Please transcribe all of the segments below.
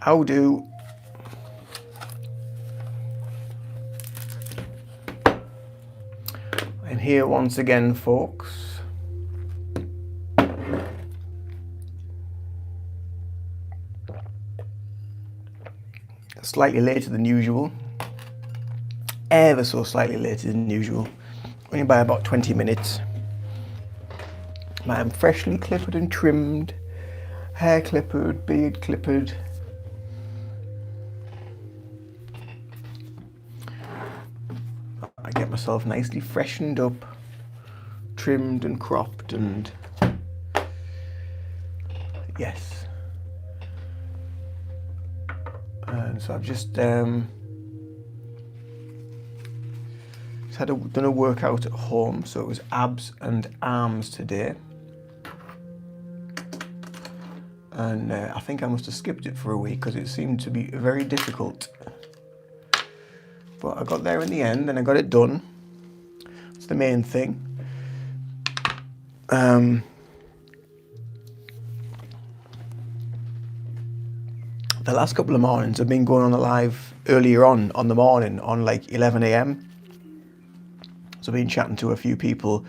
How do? I'm here once again, folks. Slightly later than usual. Ever so slightly later than usual. Only by about 20 minutes. I'm freshly clipped and trimmed. Hair clipped, beard clipped. I get myself nicely freshened up, trimmed and cropped, and yes. And so I've just done a workout at home. So it was abs and arms today. And I think I must have skipped it for a week because it seemed to be very difficult. But I got there in the end and I got it done. It's the main thing. The last couple of mornings I've been going on a live earlier on the morning on like 11 a.m. So I've been chatting to a few people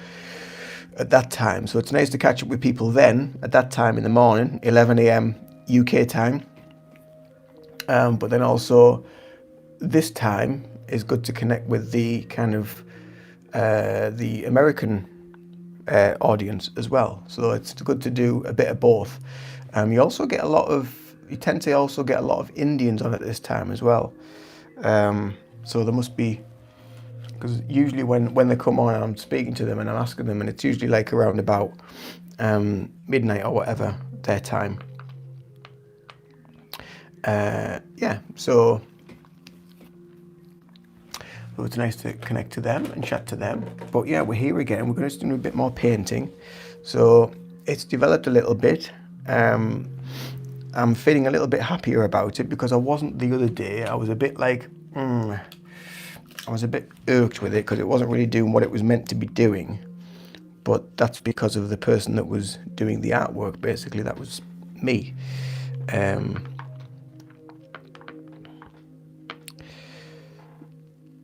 at that time. So it's nice to catch up with people then at that time in the morning, 11 a.m. UK time. But then also this time is good to connect with the kind of the American audience as well. So it's good to do a bit of both. You tend to also get a lot of Indians on at this time as well. So there must be, because usually when they come on and I'm speaking to them and I'm asking them, and it's usually like around about midnight or whatever their time. So it's nice to connect to them and chat to them. But yeah, we're here again. We're going to do a bit more painting. So it's developed a little bit. I'm feeling a little bit happier about it because I wasn't the other day. I was a bit like, I was a bit irked with it because it wasn't really doing what it was meant to be doing. But that's because of the person that was doing the artwork, basically. That was me.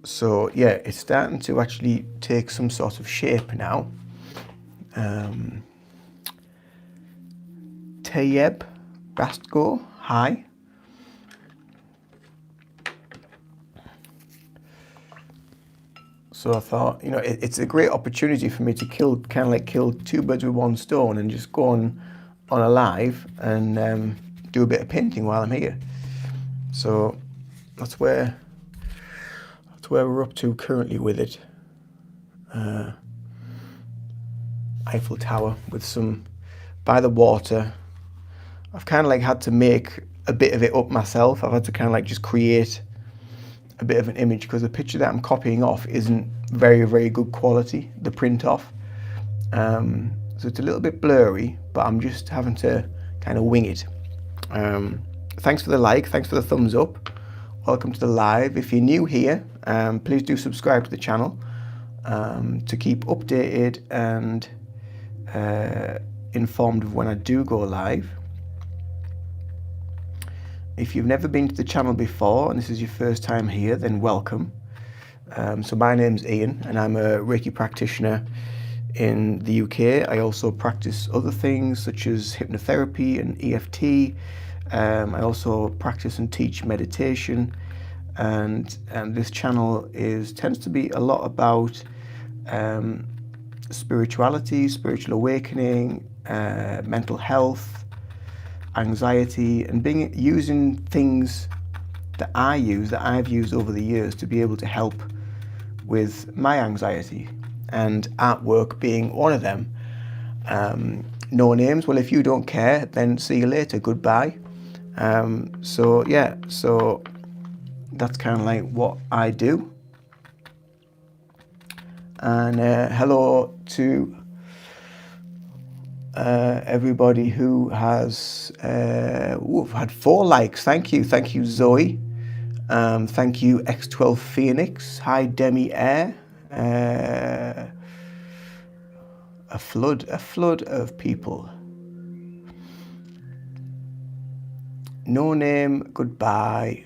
So yeah, it's starting to actually take some sort of shape now. Tayeb Bastgo, hi. So I thought, it's a great opportunity for me to kill two birds with one stone and just go on a live and do a bit of painting while I'm here. So that's where we're up to currently with it. Eiffel Tower with some by the water. I've kind of like had to make a bit of it up myself. I've had to kind of like just create a bit of an image because the picture that I'm copying off isn't very, very good quality, the print off. So it's a little bit blurry, but I'm just having to kind of wing it. Thanks for the like, thanks for the thumbs up. Welcome to the live. If you're new here, please do subscribe to the channel to keep updated and informed of when I do go live. If you've never been to the channel before and this is your first time here, then welcome. So my name's Ian and I'm a Reiki practitioner in the UK. I also practice other things such as hypnotherapy and EFT. I also practice and teach meditation, and this channel tends to be a lot about spirituality, spiritual awakening, mental health, anxiety, and using things that I've used over the years to be able to help with my anxiety, and artwork being one of them. No names. Well, if you don't care, then see you later. Goodbye. So that's kind of like what I do. And hello to everybody who has had 4 likes. Thank you, Zoe. Thank you, X12 Phoenix. Hi, Demi Air. A flood of people. No name, goodbye.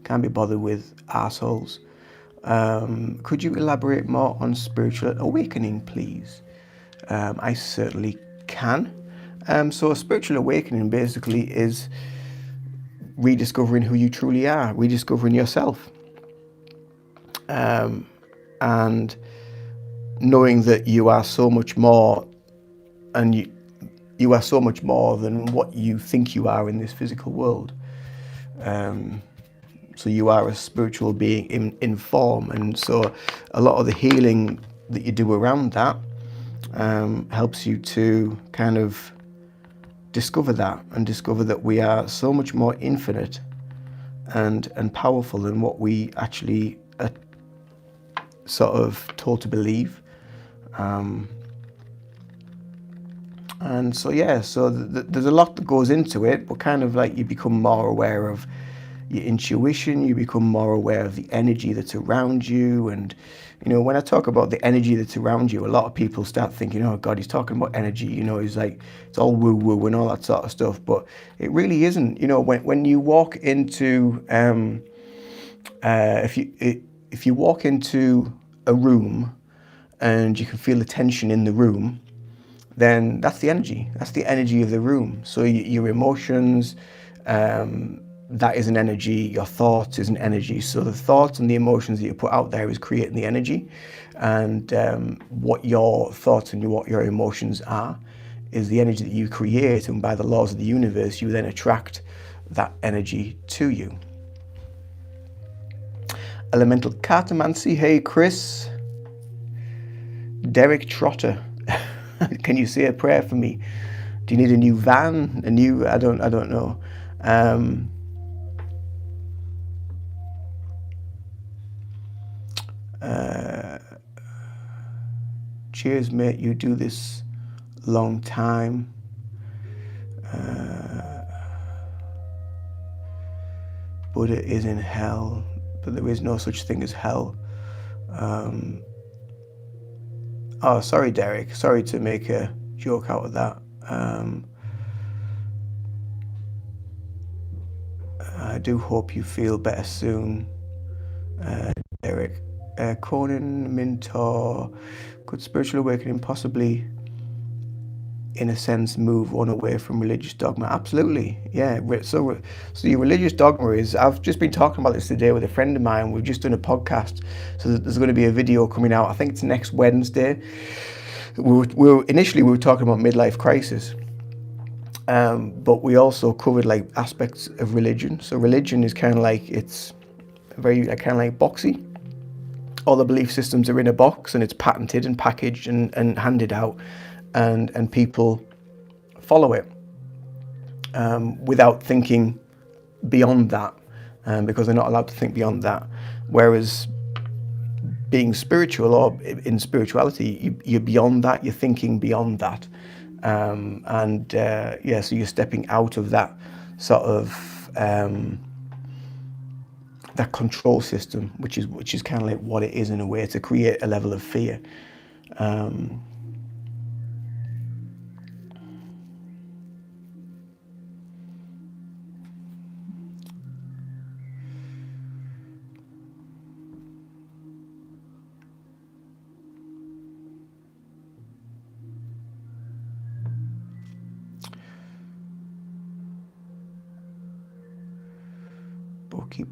Can't be bothered with assholes. Could you elaborate more on spiritual awakening, please? I certainly can. So, a spiritual awakening basically is rediscovering who you truly are, rediscovering yourself, and knowing that you are so much more, and you are so much more than what you think you are in this physical world. So you are a spiritual being in form, and so a lot of the healing that you do around that helps you to kind of discover that, and discover that we are so much more infinite and powerful than what we actually are sort of told to believe. And so there's a lot that goes into it, but kind of like you become more aware of your intuition, you become more aware of the energy that's around you. And when I talk about the energy that's around you, a lot of people start thinking, oh God, he's talking about energy, he's like, it's all woo woo and all that sort of stuff, but it really isn't. When you walk into if you walk into a room and you can feel the tension in the room, then that's the energy. That's the energy of the room. So your emotions, that is an energy. Your thoughts is an energy. So the thoughts and the emotions that you put out there is creating the energy. And what your thoughts and what your emotions are is the energy that you create. And by the laws of the universe, you then attract that energy to you. Elemental Cartomancy. Hey, Chris. Derek Trotter. Can you say a prayer for me? Do you need a new van? I don't know. Cheers, mate. You do this long time. Buddha is in hell, but there is no such thing as hell. Oh, sorry, Derek. Sorry to make a joke out of that. I do hope you feel better soon, Derek. Conan Mintor, could spiritual awakening possibly, in a sense, move one away from religious dogma? Absolutely, yeah. So your religious dogma is, I've just been talking about this today with a friend of mine. We've just done a podcast, so there's going to be a video coming out. I think it's next Wednesday. Initially we were talking about midlife crisis, but we also covered like aspects of religion. So religion is kind of like, it's very kind of like boxy. All the belief systems are in a box, and it's patented and packaged and handed out, and people follow it without thinking beyond that, because they're not allowed to think beyond that. Whereas being spiritual, or in spirituality, you're beyond that, you're thinking beyond that. So you're stepping out of that sort of that control system, which is kind of like what it is in a way, to create a level of fear.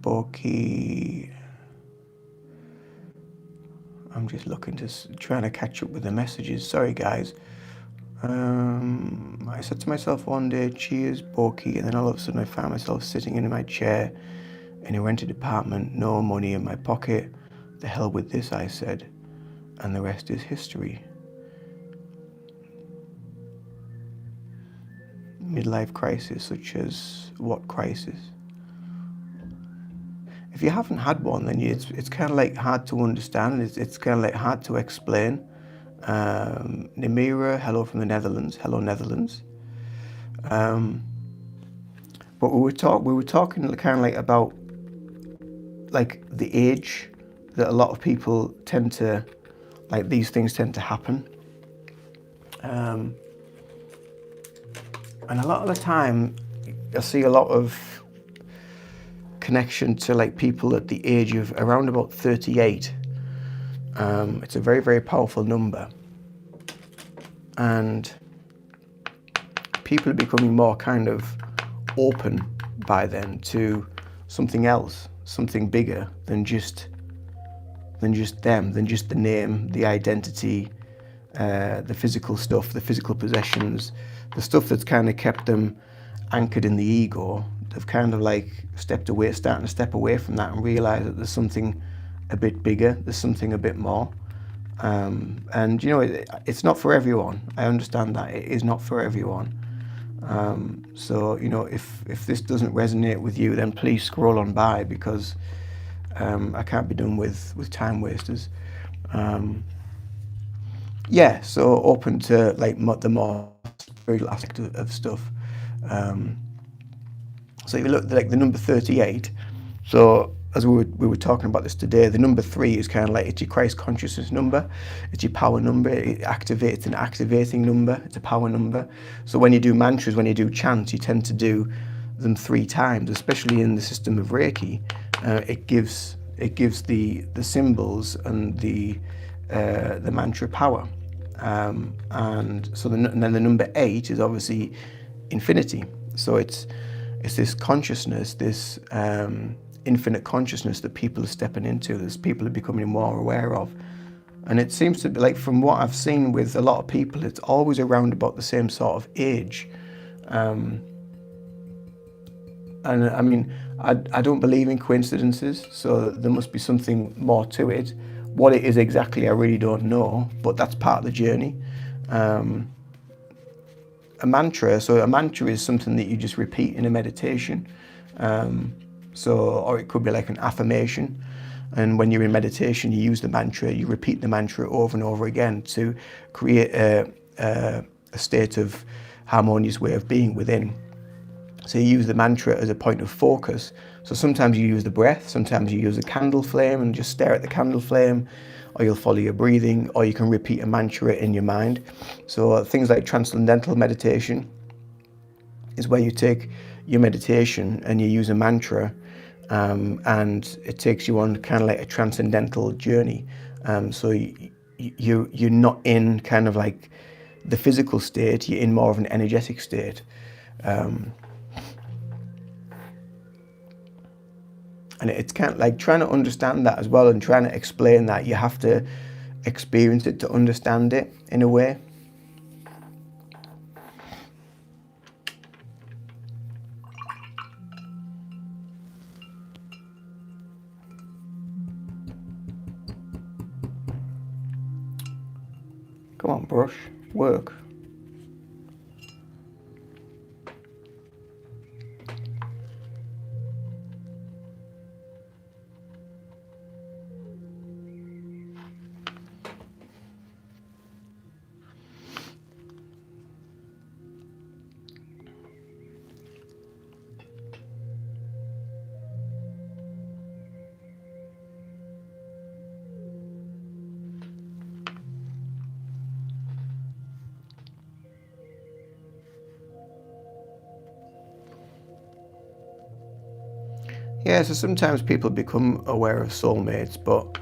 Boki. I'm just trying to catch up with the messages. Sorry, guys. I said to myself one day, cheers, Boki, and then all of a sudden I found myself sitting in my chair in a rented apartment, no money in my pocket. The hell with this, I said, and the rest is history. Midlife crisis, such as what crisis? If you haven't had one, then it's kind of like hard to understand. It's kind of like hard to explain. Namira, hello from the Netherlands. Hello, Netherlands. But we were talking kind of like about like the age that a lot of people tend to, like, these things tend to happen. And a lot of the time, I see a lot of connection to like people at the age of around about 38. It's a very, very powerful number, and people are becoming more kind of open by then to something else, something bigger than just them, than just the name, the identity, the physical stuff, the physical possessions, the stuff that's kind of kept them anchored in the ego. They've kind of like stepped away, starting to step away from that and realise that there's something a bit bigger, there's something a bit more. And you know, it's not for everyone. I understand that it is not for everyone. So you know, if this doesn't resonate with you, then please scroll on by, because I can't be done with time wasters. Yeah, so open to like the more spiritual aspect of stuff. So if you look at like the number 38, so as we were talking about this today, the number 3 is kind of like, it's your Christ consciousness number, it's your power number, it's an activating number, it's a power number. So when you do mantras, when you do chants, you tend to do them 3 times, especially in the system of Reiki. It gives the symbols and the mantra power. And so and then the number 8 is obviously infinity. So it's this consciousness, this infinite consciousness that people are stepping into, that people are becoming more aware of. And it seems to be like, from what I've seen with a lot of people, it's always around about the same sort of age. And I mean, I don't believe in coincidences, so there must be something more to it. What it is exactly, I really don't know, but that's part of the journey. A mantra is something that you just repeat in a meditation. Or it could be like an affirmation. And when you're in meditation, you use the mantra, you repeat the mantra over and over again to create a state of harmonious way of being within. So you use the mantra as a point of focus. So sometimes you use the breath, sometimes you use a candle flame and just stare at the candle flame, or you'll follow your breathing, or you can repeat a mantra in your mind. So things like transcendental meditation is where you take your meditation and you use a mantra, and it takes you on kind of like a transcendental journey. So you're not in kind of like the physical state, you're in more of an energetic state. And it's kind of like trying to understand that as well, and trying to explain that. You have to experience it to understand it in a way. Come on, brush, work. Yeah, so sometimes people become aware of soulmates, but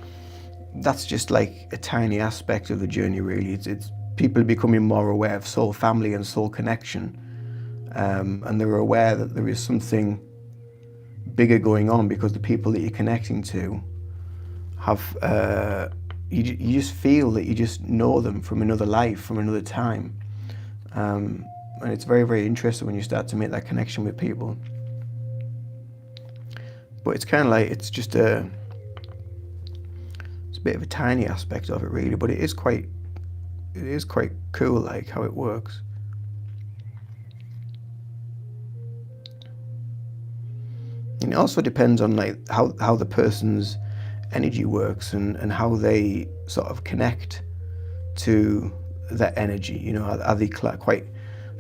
that's just like a tiny aspect of the journey, really. It's people becoming more aware of soul family and soul connection, and they're aware that there is something bigger going on, because the people that you're connecting to have, you just feel that you just know them from another life, from another time, and it's very, very interesting when you start to make that connection with people. But it's kind of like, it's a bit of a tiny aspect of it, really, but it is quite cool, like how it works. And it also depends on like how the person's energy works, and how they sort of connect to that energy. You know, are they quite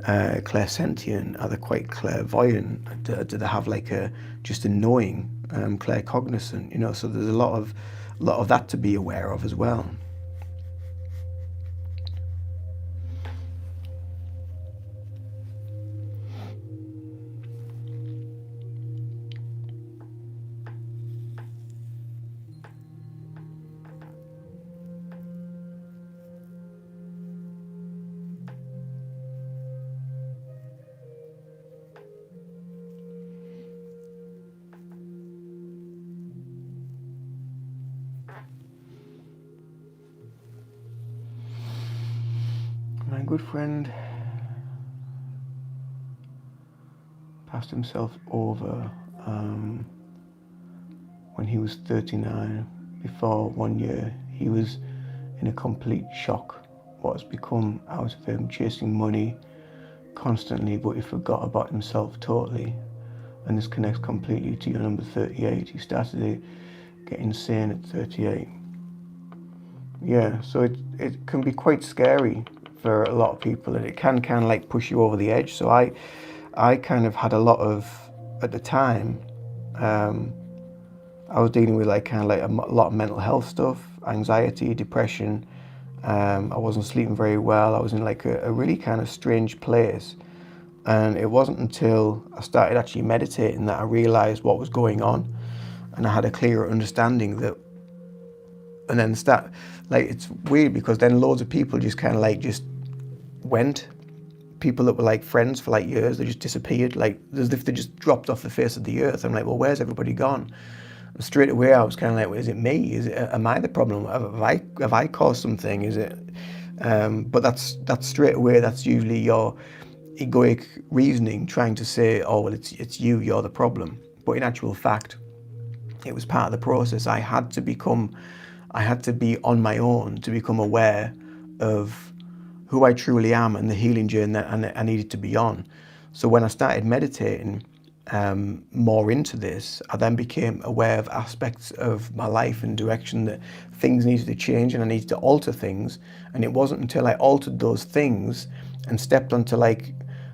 clairsentient? Are they quite clairvoyant? Do they have like just a knowing, claircognizant? You know, so there's a lot of that to be aware of as well. good friend passed himself over when he was 39. Before 1 year, he was in a complete shock. What has become out of him, chasing money constantly, but he forgot about himself totally. And this connects completely to your number 38. He started to get insane at 38. Yeah, so it can be quite scary for a lot of people, and it can kind of like push you over the edge. So I kind of had a lot of, at the time, I was dealing with like kind of like a lot of mental health stuff, anxiety, depression. I wasn't sleeping very well. I was in like a really kind of strange place. And it wasn't until I started actually meditating that I realized what was going on. And I had a clearer understanding that, and then it's weird because then loads of people just kind of like just went. People that were like friends for like years, they just disappeared, like as if they just dropped off the face of the earth. I'm like, well, where's everybody gone? And straight away I was kind of like, well, is it me? Am I the problem? Have I caused something? Is it? But that's straight away. That's usually your egoic reasoning trying to say, oh well, it's you. You're the problem. But in actual fact, it was part of the process. I had to be on my own to become aware of who I truly am and the healing journey that I needed to be on. So when I started meditating more into this, I then became aware of aspects of my life and direction that things needed to change and I needed to alter things. And it wasn't until I altered those things and stepped onto like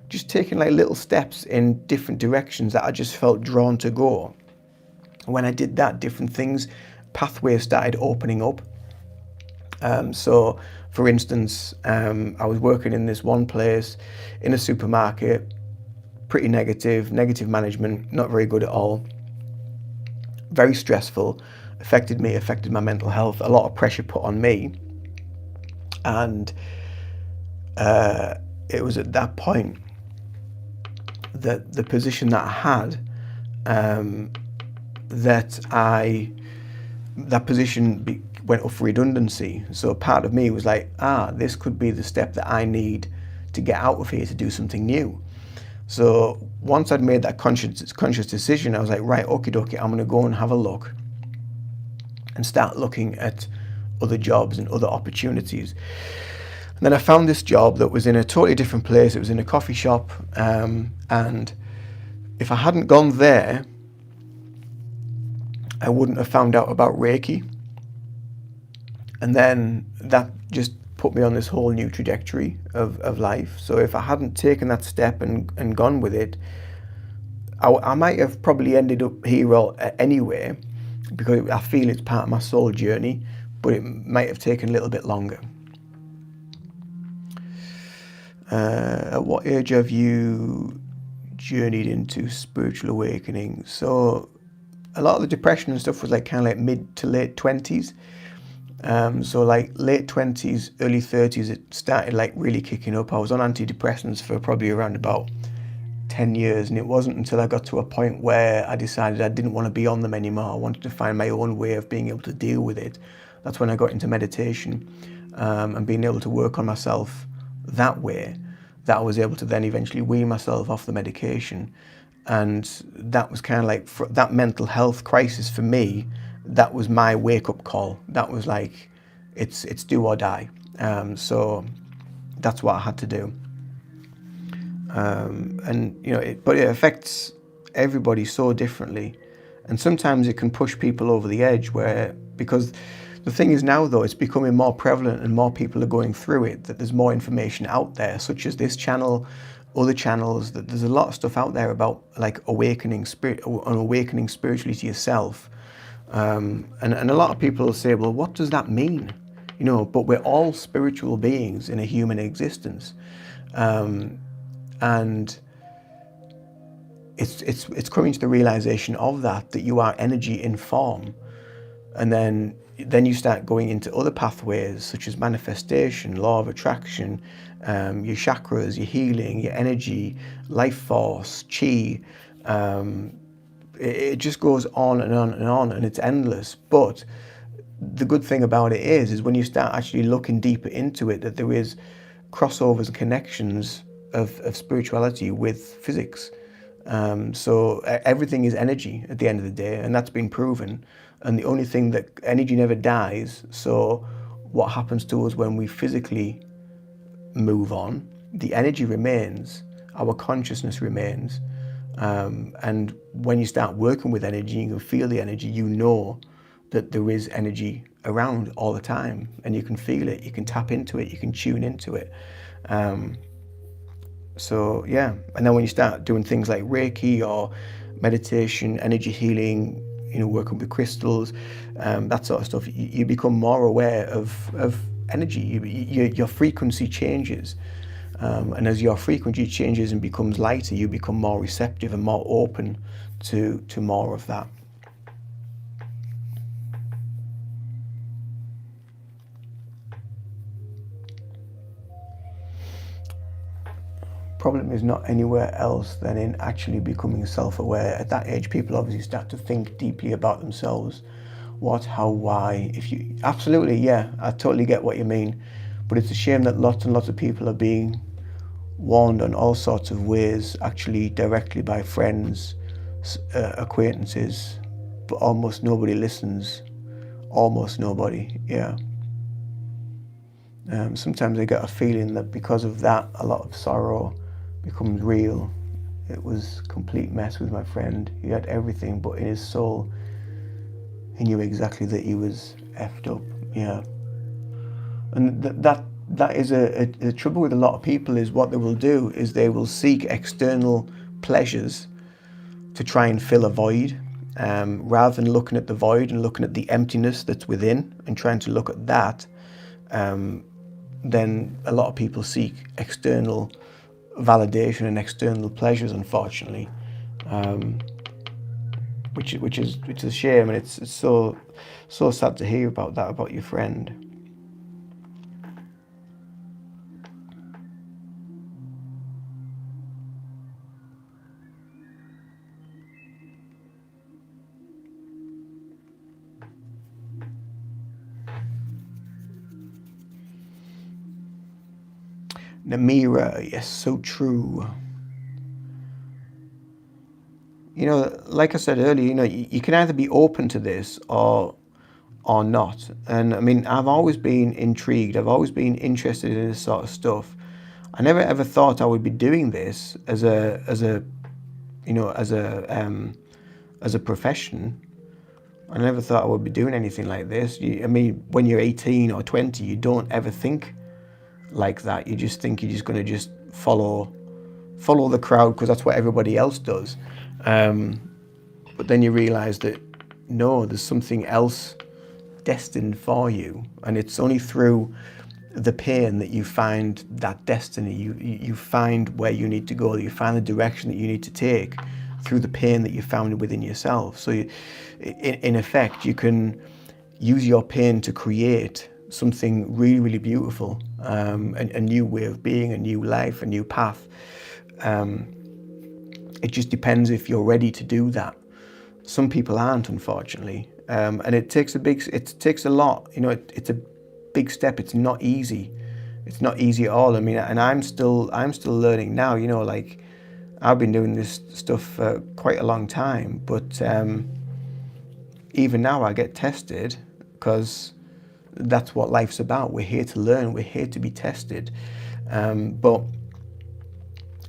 just taking like little steps in different directions that I just felt drawn to go. When I did that, different things, pathways started opening up. So, for instance, I was working in this one place in a supermarket, pretty negative management, not very good at all, very stressful, affected my mental health, a lot of pressure put on me. And it was at that point that the position that I had, that position went up for redundancy. So part of me was like, this could be the step that I need to get out of here to do something new. So once I'd made that conscious decision, I was like, right, okie dokie, I'm going to go and have a look and start looking at other jobs and other opportunities. And then I found this job that was in a totally different place. It was in a coffee shop. And if I hadn't gone there, I wouldn't have found out about Reiki. And then that just put me on this whole new trajectory of life. So if I hadn't taken that step and gone with it, I might have probably ended up here anyway, because I feel it's part of my soul journey, but it might have taken a little bit longer. At what age have you journeyed into spiritual awakening? So a lot of the depression and stuff was like kind of like mid to late 20s. So like late 20s, early 30s, it started like really kicking up. I was on antidepressants for probably around about 10 years. And it wasn't until I got to a point where I decided I didn't want to be on them anymore. I wanted to find my own way of being able to deal with it. That's when I got into meditation, and being able to work on myself that way, that I was able to then eventually wean myself off the medication. And that was kind of like, for that mental health crisis for me, that was my wake-up call. That was like, it's do or die. So that's what I had to do. And you know, but it affects everybody so differently, and sometimes it can push people over the edge. Because the thing is now, though, it's becoming more prevalent and more people are going through it. That there's more information out there, such as this channel, other channels. That there's a lot of stuff out there about like awakening spiritually to yourself. And a lot of people will say, well, what does that mean? You know, but we're all spiritual beings in a human existence. And it's coming to the realization of that you are energy in form. And then you start going into other pathways such as manifestation, law of attraction, your chakras, your healing, your energy, life force, chi. It just goes on and on and on, and it's endless. But the good thing about it is when you start actually looking deeper into it, that there is crossovers and connections of spirituality with physics. So everything is energy at the end of the day, and that's been proven. And the only thing that energy never dies. So what happens to us when we physically move on? The energy remains, our consciousness remains. And when you start working with energy, you can feel the energy, you know that there is energy around all the time, and you can feel it, you can tap into it, you can tune into it. So yeah, and then when you start doing things like Reiki or meditation, energy healing, working with crystals, that sort of stuff, you become more aware of energy. Your frequency changes, and as your frequency changes and becomes lighter, you become more receptive and more open to more of that. Problem is not anywhere else than in actually becoming self-aware. At that age, people obviously start to think deeply about themselves. What, how, why? Absolutely, yeah, I totally get what you mean. But it's a shame that lots and lots of people are being warned on all sorts of ways, actually directly by friends, acquaintances, but almost nobody listens. Almost nobody, yeah. Sometimes I get a feeling that because of that, a lot of sorrow becomes real. It was a complete mess with my friend. He had everything, but in his soul, he knew exactly that he was effed up. Yeah, and that is the trouble with a lot of people. Is what they will do is they will seek external pleasures to try and fill a void, rather than looking at the void and looking at the emptiness that's within and trying to look at that. Then a lot of people seek external validation and external pleasures, unfortunately, which is a shame, and it's so sad to hear about that about your friend. Namira, yes, so true. Like I said earlier, you can either be open to this or not. And I mean, I've always been intrigued. I've always been interested in this sort of stuff. I never ever thought I would be doing this as a profession. I never thought I would be doing anything like this. I mean, when you're 18 or 20, you don't ever think like that. You just think you're just going to just follow the crowd because that's what everybody else does. But then you realize that no, there's something else destined for you, and it's only through the pain that you find that destiny. You find where you need to go. You find the direction that you need to take through the pain that you found within yourself. So in effect, you can use your pain to create something really, really beautiful, a new way of being, a new life, a new path. It just depends if you're ready to do that. Some people aren't, unfortunately, and it takes a lot. It's a big step. It's not easy. It's not easy at all. I mean, and I'm still learning now. Like I've been doing this stuff for quite a long time, but even now I get tested because that's what life's about. We're here to learn. We're here to be tested, but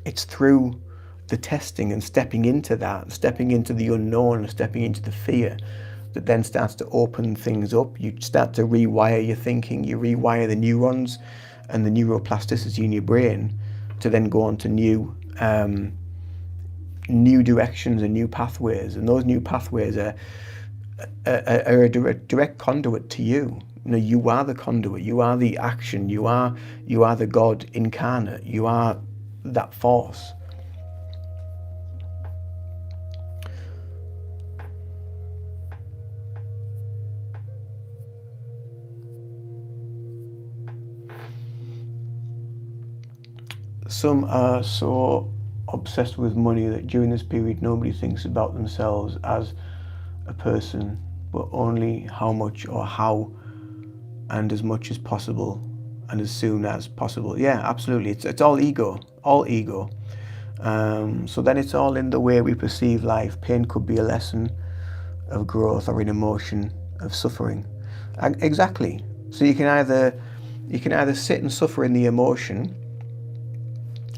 it's through the testing and stepping into the unknown and stepping into the fear that then starts to open things up. You start to rewire your thinking, you rewire the neurons and the neuroplasticity in your brain to then go on to new directions and new pathways. And those new pathways are a direct conduit to you. You are the conduit, you are the action, you are the God incarnate, you are that force. Some are so obsessed with money that during this period nobody thinks about themselves as a person, but only how much or how and as much as possible and as soon as possible. Yeah, absolutely. It's all ego, all ego. So then it's all in the way we perceive life. Pain could be a lesson of growth or an emotion of suffering. Exactly. So you can either sit and suffer in the emotion,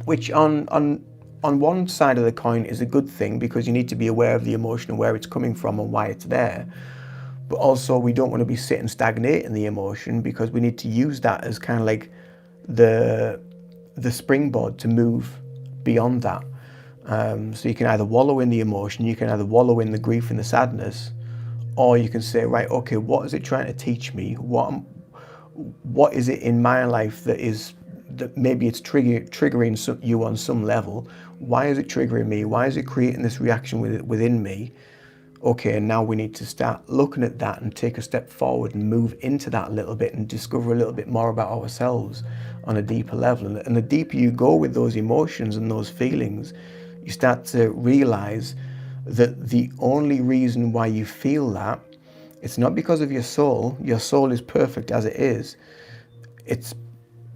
which on one side of the coin is a good thing because you need to be aware of the emotion and where it's coming from and why it's there. But also we don't want to be sitting stagnate in the emotion because we need to use that as kind of like the springboard to move beyond that. So you can either wallow in the emotion, you can either wallow in the grief and the sadness, or you can say, right, okay, what is it trying to teach me? What is it in my life that maybe it's triggering you on some level? Why is it triggering me? Why is it creating this reaction within me? Okay, and now we need to start looking at that and take a step forward and move into that a little bit and discover a little bit more about ourselves on a deeper level. And the deeper you go with those emotions and those feelings, you start to realize that the only reason why you feel that, it's not because of your soul. Your soul is perfect as it is. It's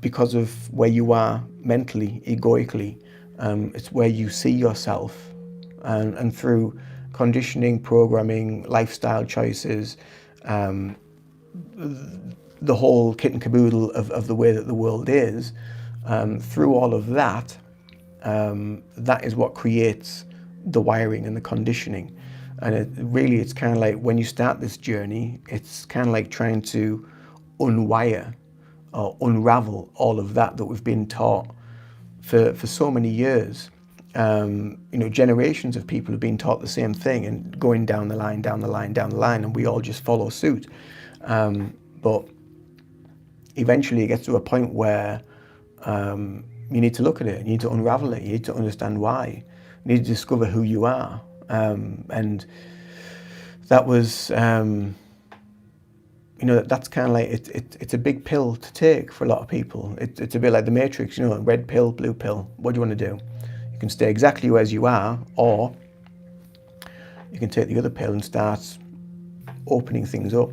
because of where you are mentally, egoically. It's where you see yourself, and through conditioning, programming, lifestyle choices, the whole kit and caboodle of the way that the world is, through all of that, that is what creates the wiring and the conditioning. And it's kind of like when you start this journey, it's kind of like trying to unwire or unravel all of that we've been taught for so many years. Generations of people have been taught the same thing and going down the line, down the line, down the line, and we all just follow suit. But eventually it gets to a point where you need to look at it, you need to unravel it, you need to understand why, you need to discover who you are. And that was, that's kind of like, it's a big pill to take for a lot of people. It's a bit like the Matrix, red pill, blue pill. What do you want to do? You can stay exactly as you are, or you can take the other pill and start opening things up.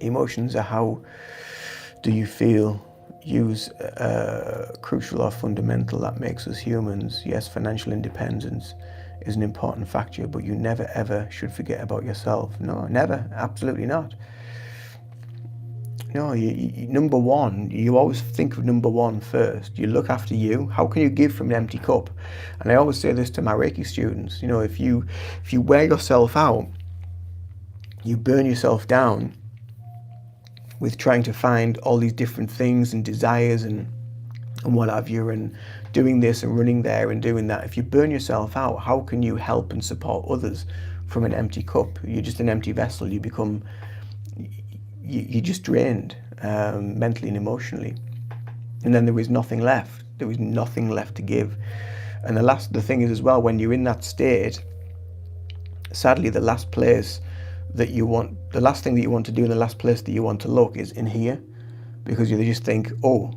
Emotions are how do you feel, use crucial or fundamental that makes us humans. Yes, financial independence is an important factor, but you never ever should forget about yourself. No, never, absolutely not. No, number one, you always think of number one first. You look after you. How can you give from an empty cup? And I always say this to my Reiki students. If you wear yourself out, you burn yourself down with trying to find all these different things and desires and what have you, and doing this and running there and doing that. If you burn yourself out, how can you help and support others from an empty cup? You're just an empty vessel. You're just drained mentally and emotionally. And then there was nothing left. There was nothing left to give. And the thing is as well, when you're in that state, sadly, the last thing that you want to do, and the last place that you want to look is in here, because you just think, oh,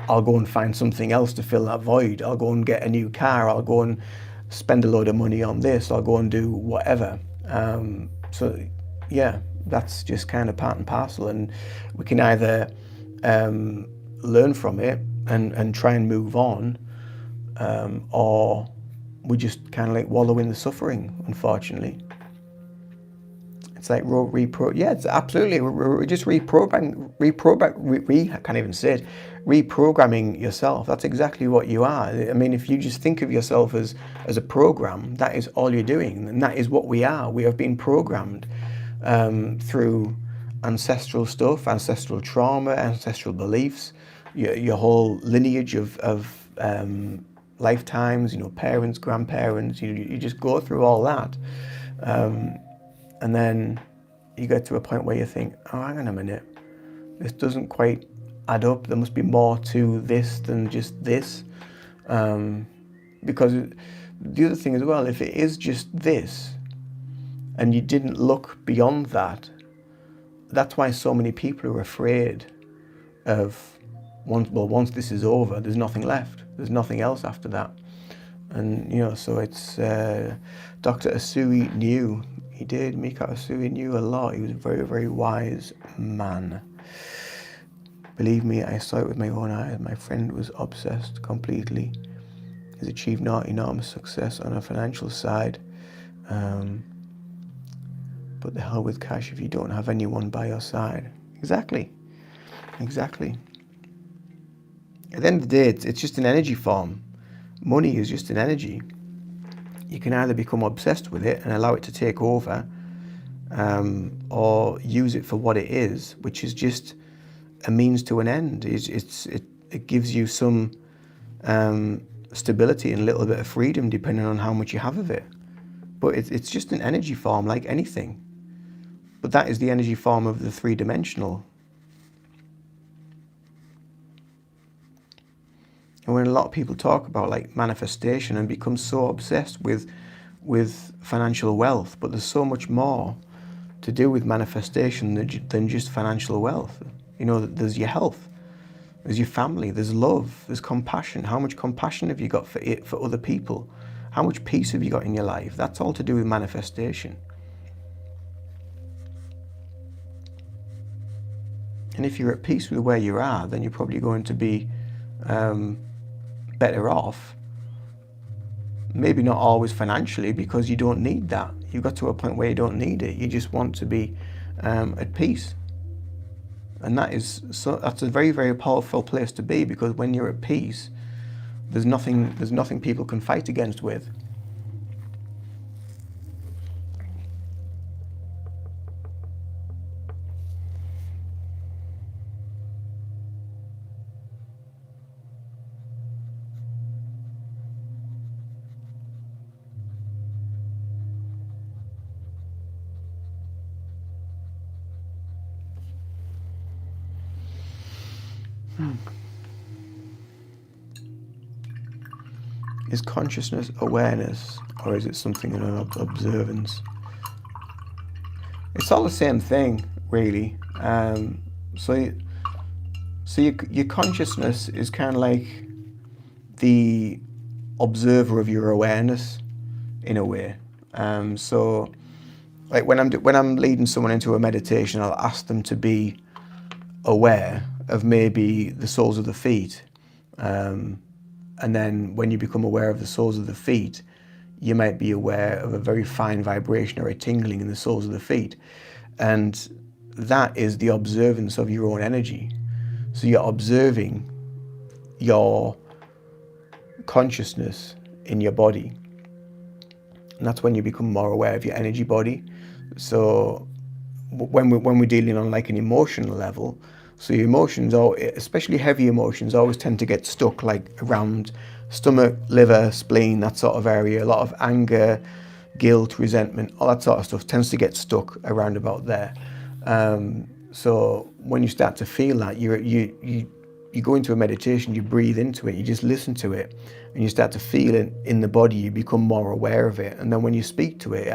I'll go and find something else to fill that void. I'll go and get a new car. I'll go and spend a load of money on this. I'll go and do whatever. So yeah, that's just kind of part and parcel. And we can either learn from it and try and move on, or we just kind of like wallow in the suffering, unfortunately. It's like it's absolutely. We're just I can't even say it. Reprogramming yourself. That's exactly what you are. I mean, if you just think of yourself as a program, that is all you're doing, and that is what we are. We have been programmed through ancestral stuff, ancestral trauma, ancestral beliefs, your whole lineage of lifetimes. Parents, grandparents. You just go through all that. And then you get to a point where you think, oh, hang on a minute, this doesn't quite add up. There must be more to this than just this. Because the other thing as well, if it is just this, and you didn't look beyond that, that's why so many people are afraid of, once this is over, there's nothing left. There's nothing else after that. And, so it's, Dr. Asui knew. He did. Mika Asui knew a lot. He was a very, very wise man. Believe me, I saw it with my own eyes. My friend was obsessed completely. He's achieved enormous success on a financial side. But the hell with cash if you don't have anyone by your side. Exactly. At the end of the day, it's just an energy form. Money is just an energy. You can either become obsessed with it and allow it to take over, or use it for what it is, which is just a means to an end. It gives you some stability and a little bit of freedom depending on how much you have of it. But it's just an energy form like anything. But that is the energy form of the three-dimensional. And when a lot of people talk about like manifestation and become so obsessed with financial wealth, but there's so much more to do with manifestation than just financial wealth. You know, there's your health, there's your family, there's love, there's compassion. How much compassion have you got for other people? How much peace have you got in your life? That's all to do with manifestation. And if you're at peace with where you are, then you're probably going to be better off. Maybe not always financially, because you don't need that. You got to a point where you don't need it. You just want to be at peace. And that's a very, very powerful place to be, because when you're at peace, there's nothing people can fight against with. Is consciousness awareness, or is it something in an observance? It's all the same thing, really. So your consciousness is kind of like the observer of your awareness, in a way. So, like when I'm leading someone into a meditation, I'll ask them to be aware of maybe the soles of the feet. And then when you become aware of the soles of the feet, you might be aware of a very fine vibration or a tingling in the soles of the feet. And that is the observance of your own energy. So you're observing your consciousness in your body. And that's when you become more aware of your energy body. So when we're dealing on like an emotional level, so your emotions, especially heavy emotions, always tend to get stuck like around stomach, liver, spleen, that sort of area. A lot of anger, guilt, resentment, all that sort of stuff tends to get stuck around about there. So when you start to feel that, you go into a meditation, you breathe into it, you just listen to it, and you start to feel it in the body. You become more aware of it, and then when you speak to it,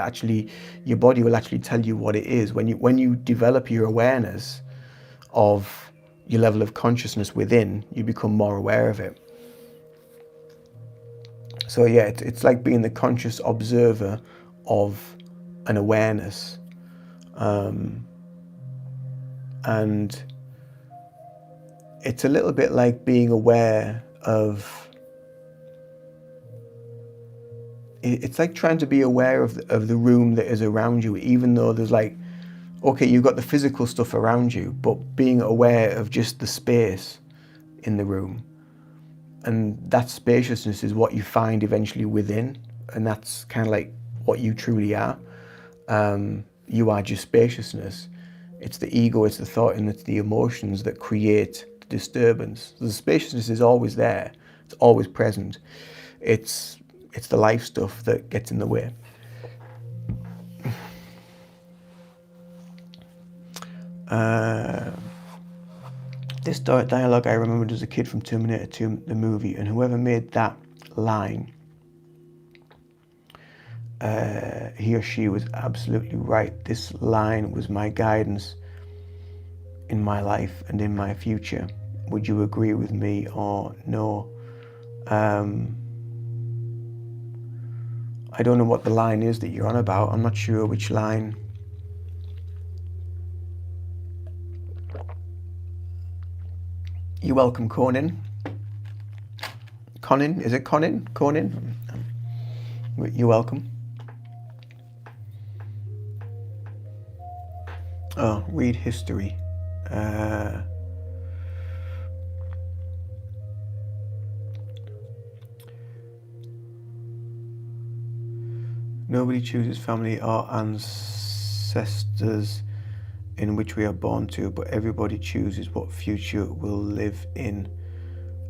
your body will actually tell you what it is. When you develop your awareness of your level of consciousness within, you become more aware of it. So yeah, it's like being the conscious observer of an awareness, and it's a little bit like being aware of. It's like trying to be aware of the room that is around you, even though there's like, okay, you've got the physical stuff around you, but being aware of just the space in the room. And that spaciousness is what you find eventually within. And that's kind of like what you truly are. You are just spaciousness. It's the ego, it's the thought, and it's the emotions that create the disturbance. So the spaciousness is always there. It's always present. It's the life stuff that gets in the way. This dialogue I remembered as a kid from Terminator 2, the movie, and whoever made that line, he or she was absolutely right. This line was my guidance in my life and in my future. Would you agree with me or no? I don't know what the line is that you're on about. I'm not sure which line. You're welcome, Conan. Conan, is it Conan? Conan? You're welcome. Oh, read history. Nobody chooses family or ancestors in which we are born to, but everybody chooses what future we'll live in.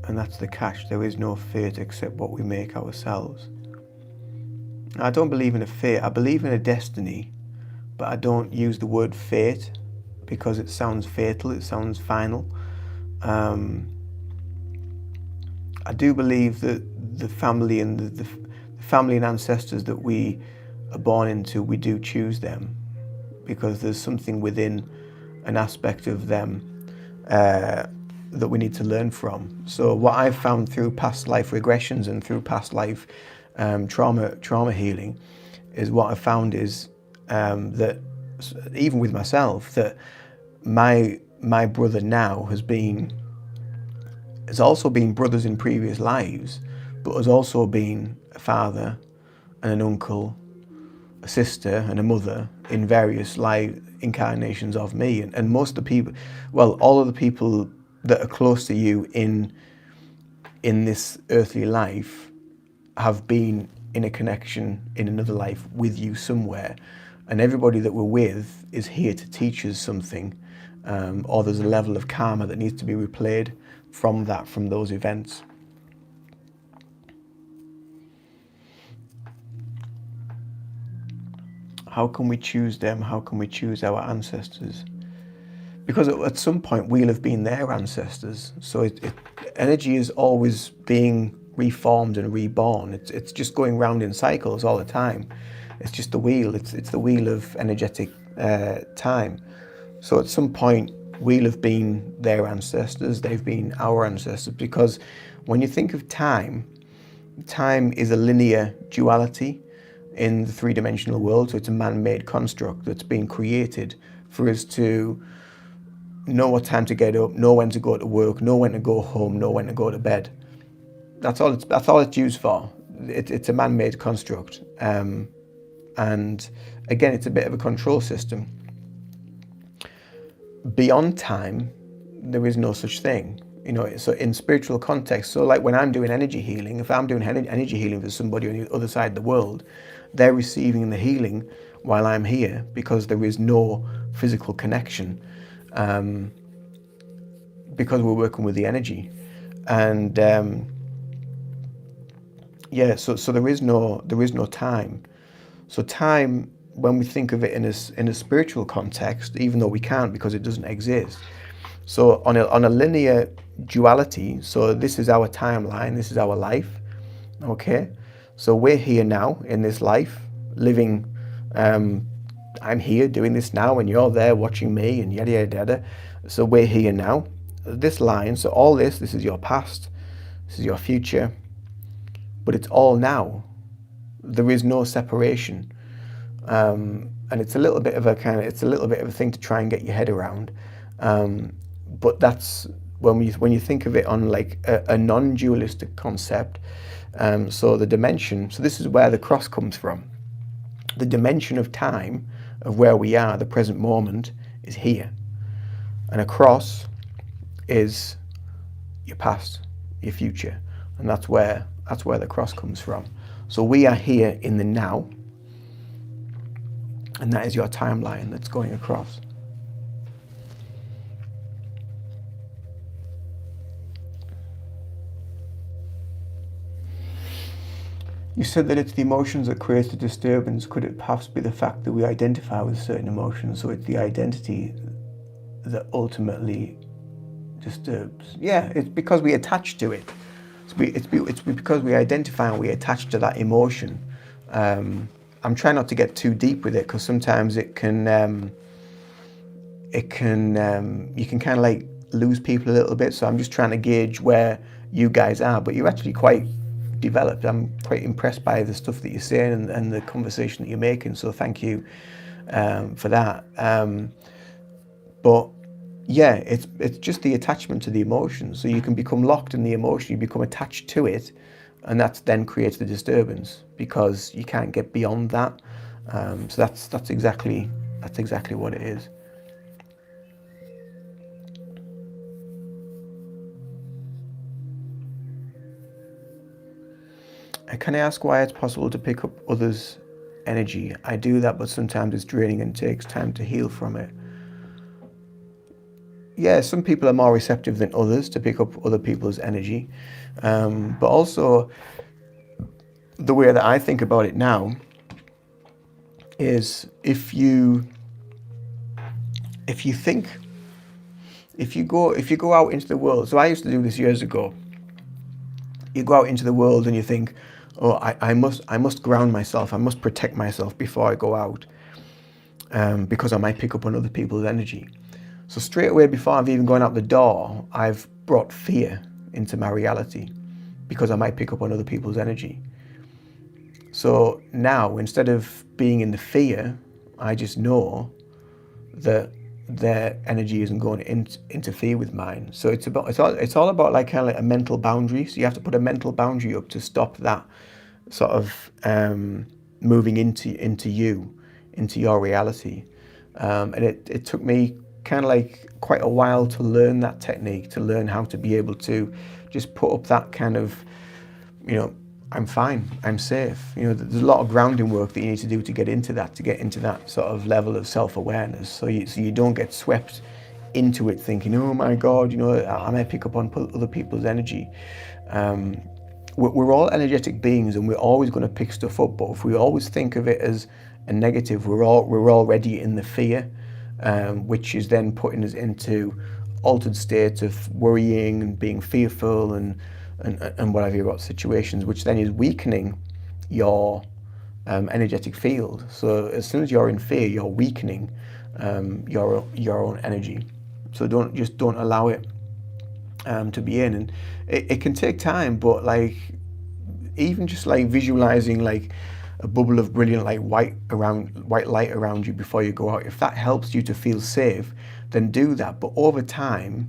And that's the catch. There is no fate except what we make ourselves. I don't believe in a fate. I believe in a destiny, but I don't use the word fate because it sounds fatal, it sounds final. I do believe that the family and the family and ancestors that we are born into, we do choose them because there's something within an aspect of them that we need to learn from. So what I've found through past life regressions and through past life trauma healing is what I've found is that even with myself, that my brother now has also been brothers in previous lives, but has also been a father and an uncle, a sister and a mother in various life incarnations of me. And most of the people, well, all of the people that are close to you in this earthly life have been in a connection in another life with you somewhere. And everybody that we're with is here to teach us something, or there's a level of karma that needs to be replayed from those events. How can we choose them? How can we choose our ancestors? Because at some point we'll have been their ancestors. So energy is always being reformed and reborn. It's just going round in cycles all the time. It's just the wheel. It's the wheel of energetic time. So at some point we'll have been their ancestors. They've been our ancestors. Because when you think of time is a linear duality in the three-dimensional world. So it's a man-made construct that's been created for us to know what time to get up, know when to go to work, know when to go home, know when to go to bed. That's all it's used for. It's a man-made construct, and again, it's a bit of a control system. Beyond time, there is no such thing. So in spiritual context, so like when I'm doing energy healing, if I'm doing energy healing for somebody on the other side of the world, they're receiving the healing while I'm here because there is no physical connection. Because we're working with the energy, and so there is no time. So time, when we think of it in a spiritual context, even though we can't because it doesn't exist. So on a linear duality, so this is our timeline, this is our life, okay? So we're here now in this life, living. I'm here doing this now, and you're there watching me, and yada yada yada. So we're here now. This line, so all this is your past, this is your future, but it's all now. There is no separation, and it's a little bit of a thing to try and get your head around. But that's when you think of it on like a non-dualistic concept. So the dimension. So this is where the cross comes from. The dimension of time, of where we are, the present moment, is here, and a cross is your past, your future, and that's where the cross comes from. So we are here in the now, and that is your timeline that's going across. You said that it's the emotions that create the disturbance. Could it perhaps be the fact that we identify with certain emotions, so it's the identity that ultimately disturbs? Yeah, it's because we attach to it. It's because we identify and we attach to that emotion. I'm trying not to get too deep with it because sometimes you can kind of like lose people a little bit. So I'm just trying to gauge where you guys are, but you're actually quite developed. I'm quite impressed by the stuff that you're saying and the conversation that you're making. So thank you for that. But yeah, it's just the attachment to the emotion. So you can become locked in the emotion, you become attached to it, and that then creates the disturbance because you can't get beyond that. So that's exactly what it is. And can I ask why it's possible to pick up others' energy? I do that, but sometimes it's draining and takes time to heal from it. Yeah, some people are more receptive than others to pick up other people's energy. But also, the way that I think about it now is if you think if you go out into the world. So I used to do this years ago. You go out into the world and you think, oh, I must ground myself. I must protect myself before I go out, because I might pick up on other people's energy. So straight away, before I've even gone out the door, I've brought fear into my reality because I might pick up on other people's energy. So now, instead of being in the fear, I just know that their energy isn't going to interfere with mine. So it's all about like kind of like a mental boundary. So you have to put a mental boundary up to stop that sort of moving into your reality. And it took me kind of like quite a while to learn that technique, to learn how to be able to just put up that kind of, you know, I'm fine, I'm safe. You know, there's a lot of grounding work that you need to do to get into that sort of level of self-awareness. So you don't get swept into it thinking, oh my God, you know, I might pick up on other people's energy. We're all energetic beings, and we're always going to pick stuff up. But if we always think of it as a negative, we're already in the fear, which is then putting us into altered states of worrying and being fearful and whatever about situations, which then is weakening your energetic field. So as soon as you're in fear, you're weakening your own energy. So don't allow it to be in, and it can take time, but like even just like visualizing like a bubble of brilliant like white light around you before you go out, if that helps you to feel safe, then do that. But over time,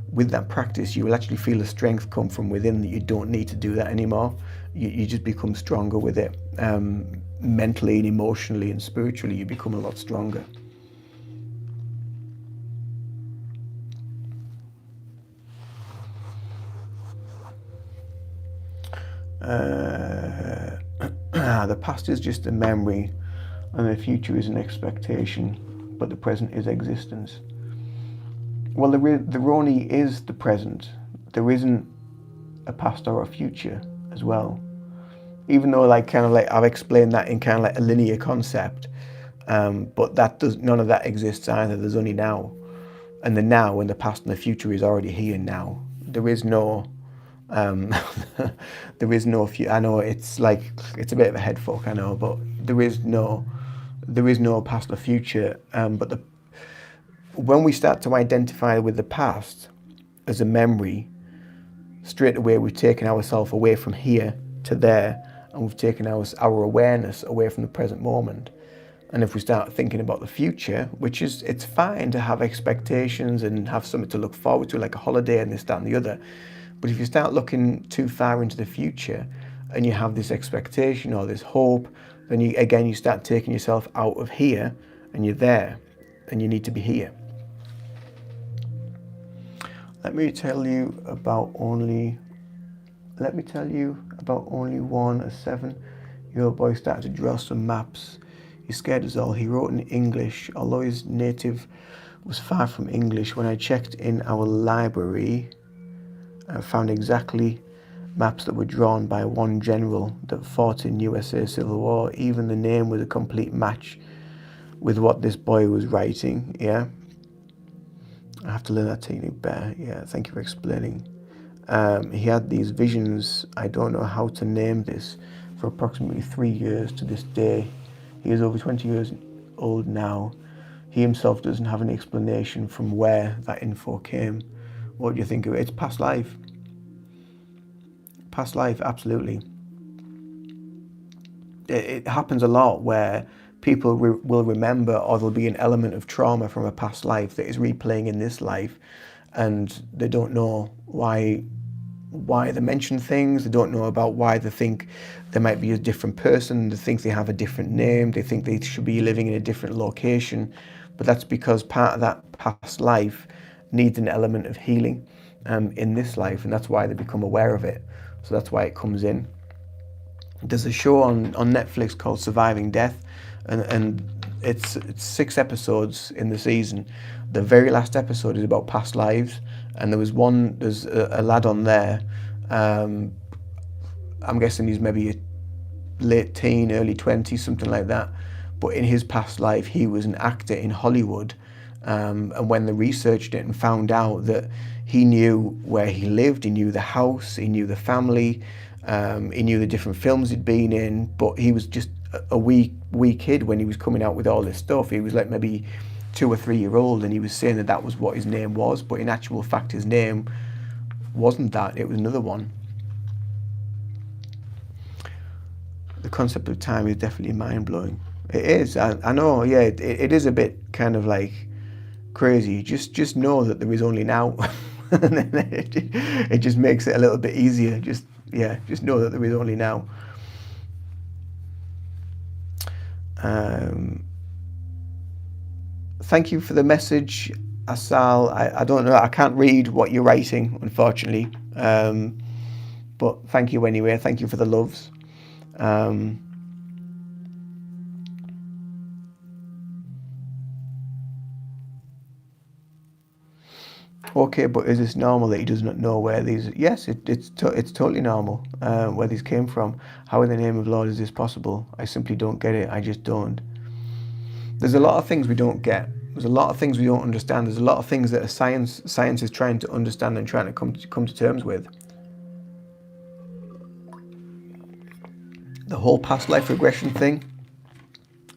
with that practice, you will actually feel a strength come from within that you don't need to do that anymore. You just become stronger with it, mentally and emotionally and spiritually. You become a lot stronger. The past is just a memory, and the future is an expectation, but the present is existence. Well, there only is the present. There isn't a past or a future as well. Even though, like, kind of like I've explained that in kind of like a linear concept, but none of that exists either. There's only now, and the now and the past and the future is already here now. There is no um, there is no future. I know it's like it's a bit of a head fuck, I know, but there is no past or future. But when we start to identify with the past as a memory, straight away we've taken ourselves away from here to there, and we've taken our awareness away from the present moment. And if we start thinking about the future, which is, it's fine to have expectations and have something to look forward to, like a holiday and this, that, and the other. But if you start looking too far into the future and you have this expectation or this hope, then you start taking yourself out of here, and you're there, and you need to be here. Let me tell you about only 1 a 7-year-old boy started to draw some maps. He scared us all. He wrote in English, although his native was far from English. When I checked in our library, I found exactly maps that were drawn by one general that fought in USA Civil War. Even the name was a complete match with what this boy was writing. Yeah, I have to learn that technique better. Yeah, thank you for explaining. He had these visions, I don't know how to name this, for approximately 3 years to this day. He is over 20 years old now. He himself doesn't have any explanation from where that info came. What do you think of it? It's past life. Past life, absolutely. It happens a lot where people will remember, or there'll be an element of trauma from a past life that is replaying in this life, and they don't know why they mention things. They don't know about why they think they might be a different person. They think they have a different name. They think they should be living in a different location. But that's because part of that past life needs an element of healing in this life, and that's why they become aware of it. So that's why it comes in. There's a show on Netflix called Surviving Death, and it's 6 episodes in the season. The very last episode is about past lives, and there's a lad on there. I'm guessing he's maybe a late teen, early 20s, something like that. But in his past life, he was an actor in Hollywood. And when they researched it and found out that he knew where he lived, he knew the house, he knew the family, he knew the different films he'd been in, but he was just a wee kid when he was coming out with all this stuff. He was like maybe 2 or 3 year old, and he was saying that was what his name was, but in actual fact his name wasn't that, it was another one. The concept of time is definitely mind-blowing. It is, I know, yeah, it is a bit kind of like crazy. Just know that there is only now. And then it just makes it a little bit easier. Just know that there is only now. Thank you for the message, Asal. I don't know, I can't read what you're writing, unfortunately. But thank you anyway. Thank you for the loves. Okay, but is this normal that he does not know where these? Yes, it's totally normal where these came from. How in the name of Lord is this possible? I simply don't get it. I just don't. There's a lot of things we don't get. There's a lot of things we don't understand. There's a lot of things that science is trying to understand and trying to come to terms with. The whole past life regression thing.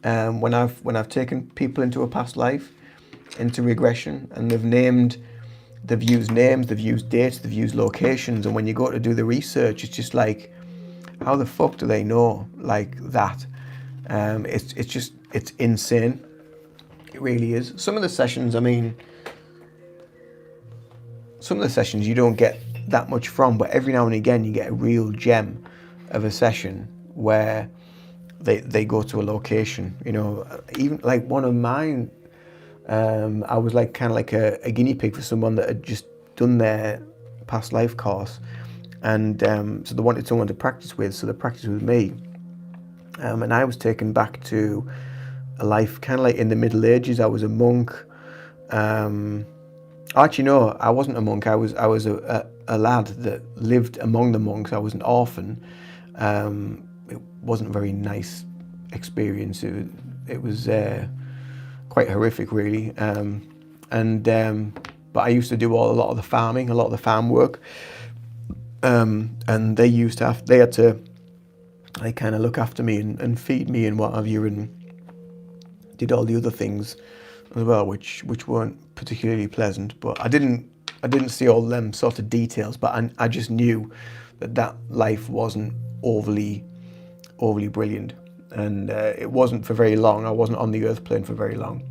When I've taken people into a past life, into regression, and they've used names, they've used dates, they've used locations, and when you go to do the research, it's just like, how the fuck do they know like that? It's insane. It really is. Some of the sessions, you don't get that much from, but every now and again you get a real gem of a session where they go to a location. You know, even like one of mine, I was like kind of like a guinea pig for someone that had just done their past life course, and so they wanted someone to practice with, so they practiced with me, and I was taken back to a life kind of like in the Middle Ages. I was a monk. Actually, no, I wasn't a monk. I was a lad that lived among the monks. I was an orphan. It wasn't a very nice experience. It was quite horrific, really. But I used to do a lot of the farming, a lot of the farm work, and they had to like kind of look after me and feed me and what have you, and did all the other things as well, which weren't particularly pleasant. But I didn't see all them sort of details, but I just knew that life wasn't overly brilliant, and it wasn't for very long. I wasn't on the earth plane for very long.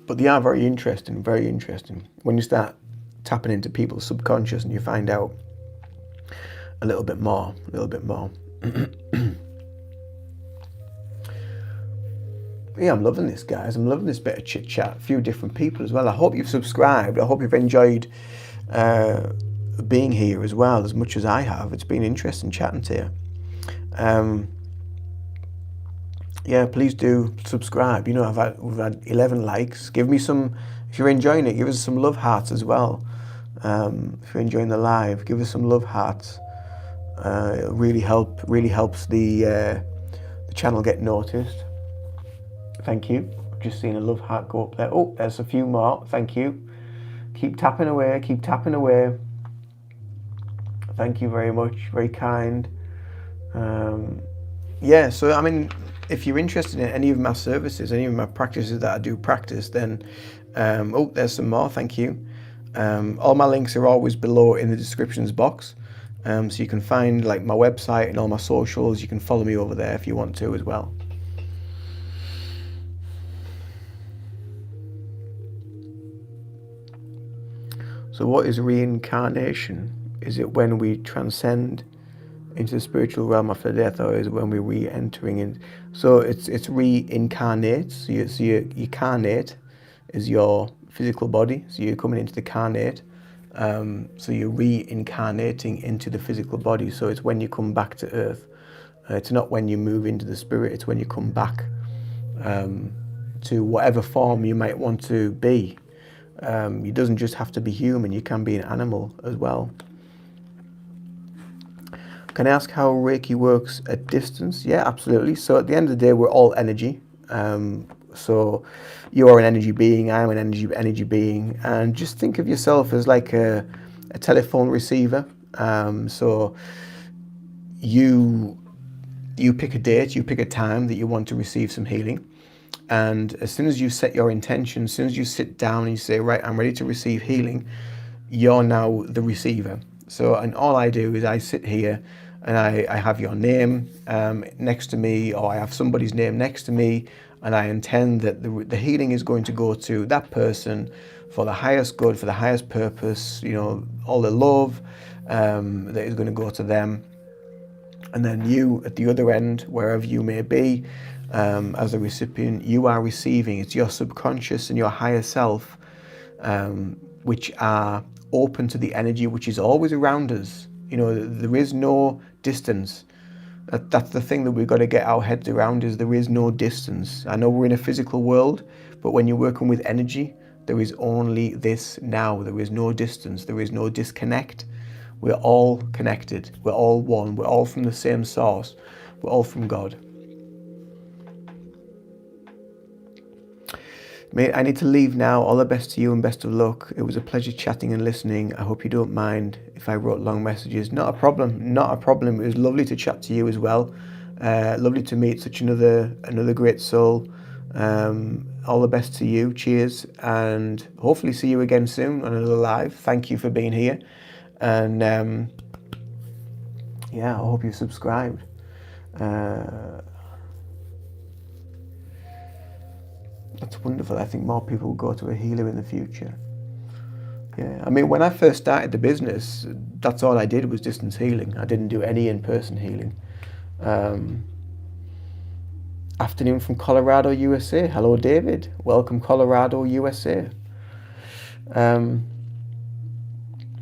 But they are very interesting when you start tapping into people's subconscious and you find out a little bit more. Yeah, I'm loving this, guys. I'm loving this bit of chit chat. A few different people as well. I hope you've subscribed. I hope you've enjoyed being here as well, as much as I have. It's been interesting chatting to you. Yeah, please do subscribe. You know, we've had 11 likes. Give me some, if you're enjoying it, give us some love hearts as well. If you're enjoying the live, give us some love hearts. It really helps the channel get noticed. Thank you. I've just seen a love heart go up there. Oh, there's a few more. Thank you. Keep tapping away. Thank you very much. Very kind. Yeah, so I mean, if you're interested in any of my services, any of my practices that I do practice, then there's some more. Thank you. All my links are always below in the descriptions box. So you can find like my website and all my socials. You can follow me over there if you want to as well. So what is reincarnation? Is it when we transcend into the spiritual realm after death, or is it when we're re-entering in? So it's reincarnate. So you carnate is your physical body. So you're coming into the carnate. So you're reincarnating into the physical body. So it's when you come back to earth. It's not when you move into the spirit. It's when you come back to whatever form you might want to be. It doesn't just have to be human. You can be an animal as well. Can I ask how Reiki works at distance? Yeah, absolutely. So at the end of the day, we're all energy. So you are an energy being, I am an energy being. And just think of yourself as like a telephone receiver. So you pick a date, you pick a time that you want to receive some healing. And as soon as you set your intention, as soon as you sit down and you say, right, I'm ready to receive healing, you're now the receiver. So, and all I do is I sit here and I have your name next to me, or I have somebody's name next to me, and I intend that the healing is going to go to that person for the highest good, for the highest purpose, all the love that is going to go to them. And then you, at the other end, wherever you may be, as a recipient, you are receiving. It's your subconscious and your higher self, which are open to the energy which is always around us. There is no distance. That's the thing that we've got to get our heads around, is there is no distance. I know we're in a physical world, but when you're working with energy, there is only this now. There is no distance. There is no disconnect. We're all connected. We're all one. We're all from the same source. We're all from God. Mate, I need to leave now. All the best to you and best of luck. It was a pleasure chatting and listening. I hope you don't mind if I wrote long messages. Not a problem. Not a problem. It was lovely to chat to you as well. Lovely to meet such another great soul. All the best to you. Cheers. And hopefully see you again soon on another live. Thank you for being here. And I hope you subscribed. That's wonderful. I think more people will go to a healer in the future. Yeah, I mean, when I first started the business, that's all I did was distance healing. I didn't do any in-person healing. Afternoon from Colorado, USA. Hello, David. Welcome, Colorado, USA.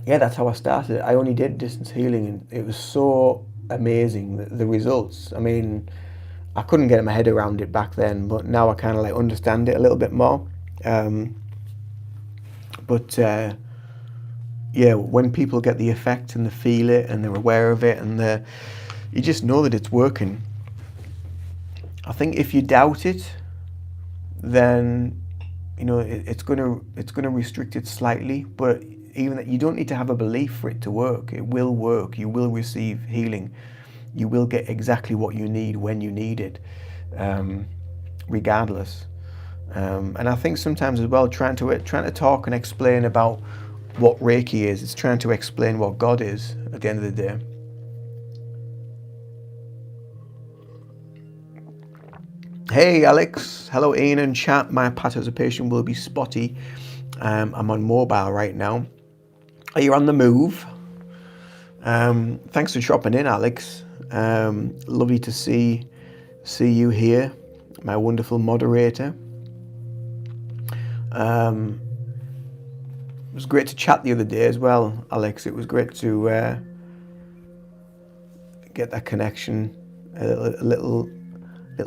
That's how I started. I only did distance healing, and it was so amazing, the results. I mean, I couldn't get my head around it back then, but now I kind of like understand it a little bit more. When people get the effect and they feel it and they're aware of it and you just know that it's working. I think if you doubt it, then it's gonna restrict it slightly. But even that, you don't need to have a belief for it to work. It will work. You will receive healing. You will get exactly what you need when you need it, regardless. And I think sometimes as well, trying to talk and explain about what Reiki is, it's trying to explain what God is at the end of the day. Hey Alex, hello Ian and chat. My participation will be spotty. I'm on mobile right now. Are you on the move? Thanks for dropping in, Alex. Lovely to see you here, my wonderful moderator. It was great to chat the other day as well, Alex. It was great to get that connection a little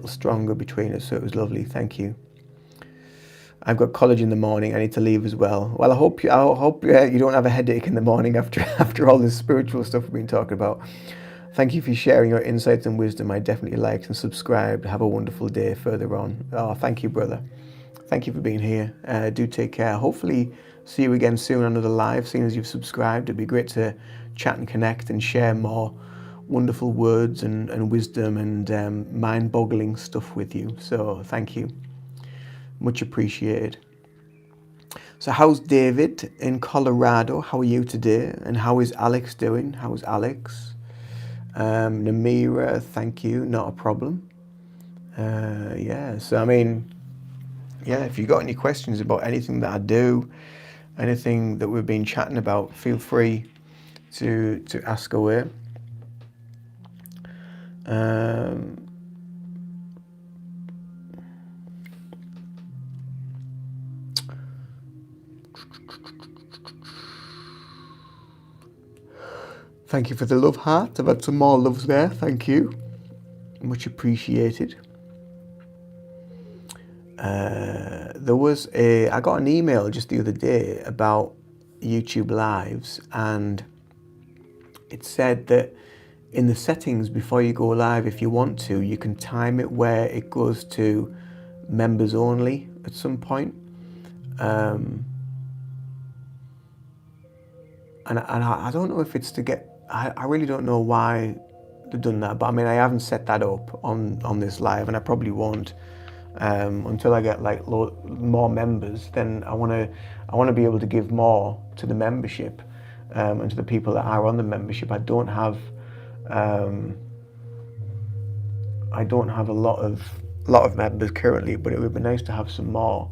stronger between us. So it was lovely. Thank you. I've got college in the morning. I need to leave as well. Well, I hope you don't have a headache in the morning after all this spiritual stuff we've been talking about. Thank you for sharing your insights and wisdom. I definitely liked and subscribed. Have a wonderful day further on. Oh, thank you, brother. Thank you for being here. Do take care. Hopefully see you again soon on another live, seeing as you've subscribed. It'd be great to chat and connect and share more wonderful words and wisdom and mind-boggling stuff with you. So thank you. Much appreciated. So how's David in Colorado? How are you today? And how is Alex doing? How is Alex? Namira, thank you. Not a problem. Yeah, so I mean, yeah, if you got any questions about anything that I do, anything that we've been chatting about, feel free to ask away. Thank you for the love heart. I've had some more loves there. Thank you. Much appreciated. I got an email just the other day about YouTube Lives, and it said that in the settings before you go live, if you want to, you can time it where it goes to members only at some point. And I don't know if it's to get, I really don't know why they've done that, but I mean, I haven't set that up on this live, and I probably won't until I get like more members. Then I want to be able to give more to the membership and to the people that are on the membership. I don't have a lot of members currently, but it would be nice to have some more.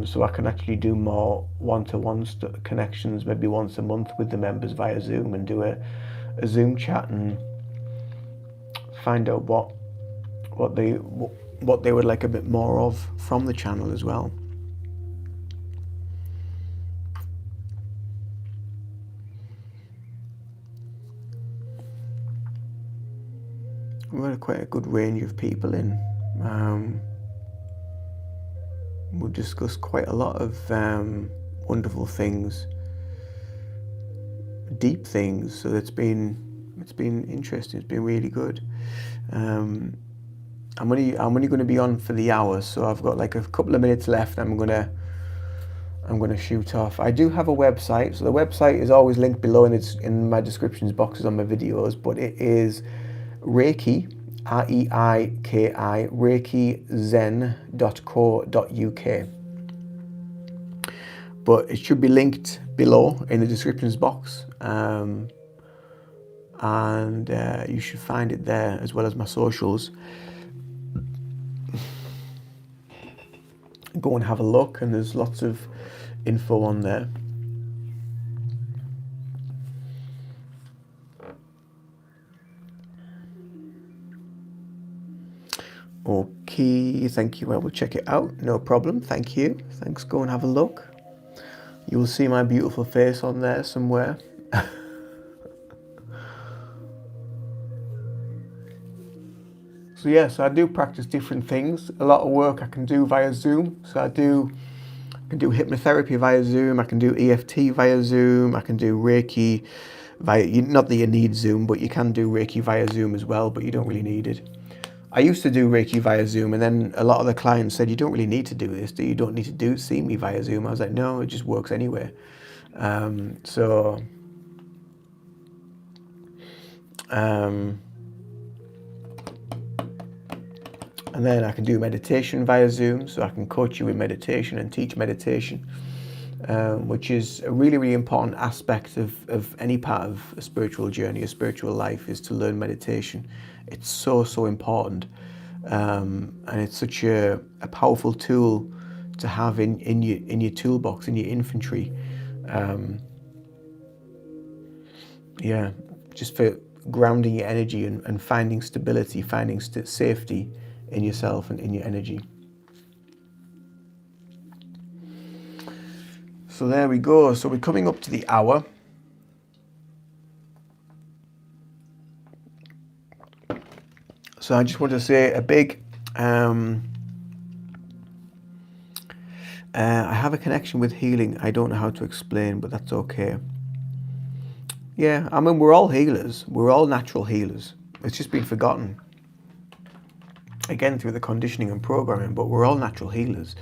So I can actually do more one-to-one connections, maybe once a month with the members via Zoom, and do a Zoom chat and find out what they would like a bit more of from the channel as well. We've had quite a good range of people in. We've discussed quite a lot of wonderful things, deep things. So it's been interesting. It's been really good. I'm only going to be on for the hour, so I've got like a couple of minutes left. I'm gonna shoot off. I do have a website, so the website is always linked below, and it's in my descriptions boxes on my videos. But it is Reiki, Reiki, reikizen.co.uk. But it should be linked below in the descriptions box, and you should find it there, as well as my socials. Go and have a look, and there's lots of info on there. Okay, thank you. I will check it out. No problem. Thank you. Thanks. Go and have a look. You will see my beautiful face on there somewhere. So yes, I do practice different things. A lot of work I can do via Zoom. So I can do hypnotherapy via Zoom. I can do EFT via Zoom. I can do Reiki via, not that you need Zoom, but you can do Reiki via Zoom as well, but you don't really need it. I used to do Reiki via Zoom, and then a lot of the clients said, you don't really need to do this. You don't need to see me via Zoom. I was like, no, it just works anyway. And then I can do meditation via Zoom, so I can coach you in meditation and teach meditation, which is a really, really important aspect of any part of a spiritual journey, a spiritual life, is to learn meditation. It's so, so important, and it's such a powerful tool to have in your toolbox, in your inventory. Yeah, just for grounding your energy and finding stability, finding safety in yourself and in your energy. So there we go. So we're coming up to the hour. So I just want to say a big, I have a connection with healing. I don't know how to explain, but that's okay. Yeah, I mean, we're all healers. We're all natural healers. It's just been forgotten, again, through the conditioning and programming, but we're all natural healers.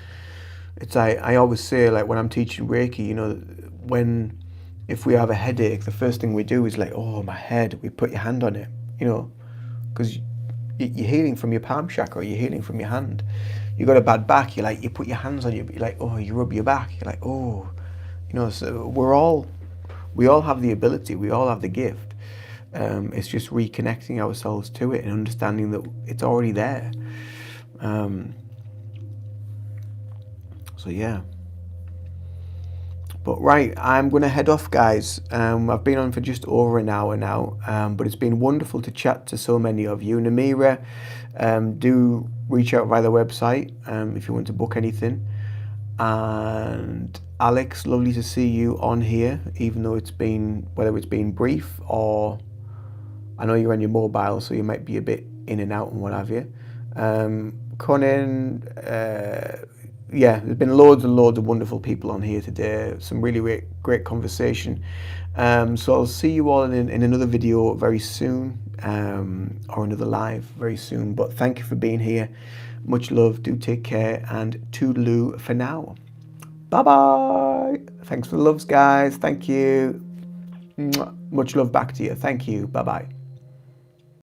It's I always say, like, when I'm teaching Reiki, if we have a headache, the first thing we do is like, oh, my head, we put your hand on it, because you're healing from your palm chakra, you're healing from your hand. You got a bad back, you're like, you put your hands on you, you're like, oh, you rub your back, you're like, oh, you know. So we all have the ability, we all have the gift. It's just reconnecting ourselves to it and understanding that it's already there. So yeah. But right, I'm going to head off, guys. I've been on for just over an hour now, but it's been wonderful to chat to so many of you. Namira, do reach out via the website if you want to book anything. And Alex, lovely to see you on here, even though whether it's been brief or I know you're on your mobile, so you might be a bit in and out and what have you. Conan, yeah, there's been loads and loads of wonderful people on here today. Some really great conversation. So I'll see you all in another video very soon, or another live very soon. But thank you for being here. Much love. Do take care, and toodaloo for now. Bye bye. Thanks for the loves, guys. Thank you. Much love back to you. Thank you. Bye bye.